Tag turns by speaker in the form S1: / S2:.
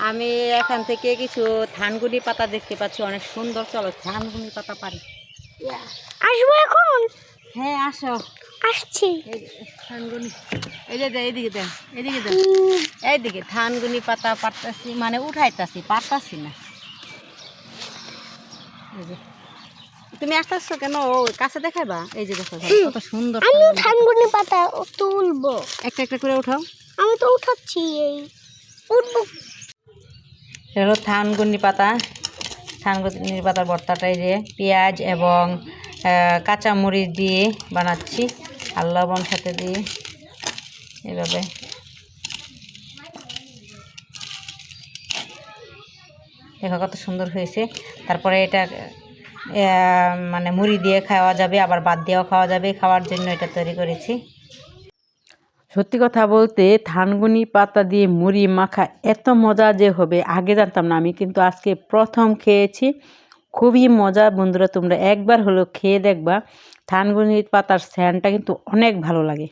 S1: আমি এখান থেকে কিছু থানকুনি পাতা দেখতে পাচ্ছি, অনেক সুন্দর। চলো থানকুনি পাতা পারি।
S2: আসবো এখন?
S1: হ্যাঁ আসো,
S2: আসছি।
S1: থানকুনি এই যে এইদিকে দেন, এদিকে দেন, এইদিকে থানকুনি পাতা পারতাছি, মানে উঠাইতাছি, পারতাছি না। এই যে তুমি আসতেছো কেন? ও কাছে দেখাবা। এই যে দেখো কত সুন্দর।
S2: আমিও থানকুনি পাতা তুলবো।
S1: একটা একটা করে উঠাও।
S2: আমি তো উঠাচ্ছি, এই উঠবো।
S1: হলো থানকুনি পাতা। থানকুনি পাতার ভর্তাটাই যে পেঁয়াজ এবং কাঁচামরিচ দিয়ে বানাচ্ছি, আর লবণ সাথে দিয়ে এভাবে। দেখো কত সুন্দর হয়েছে। তারপরে এটা মানে মুড়ি দিয়ে খাওয়া যাবে, আবার ভাত দিয়েও খাওয়া যাবে। খাওয়ার জন্য এটা তৈরি করেছি। সত্যি কথা বলতে থানকুনি পাতা দিয়ে মুড়ি মাখা এত মজা যে হবে আগে জানতাম না, আমি কিন্তু আজকে প্রথম খেয়েছি। খুবই মজা বন্ধুরা, তোমরা একবার হলেও খেয়ে দেখবা। থানকুনি পাতার স্যানটা কিন্তু অনেক ভালো লাগে।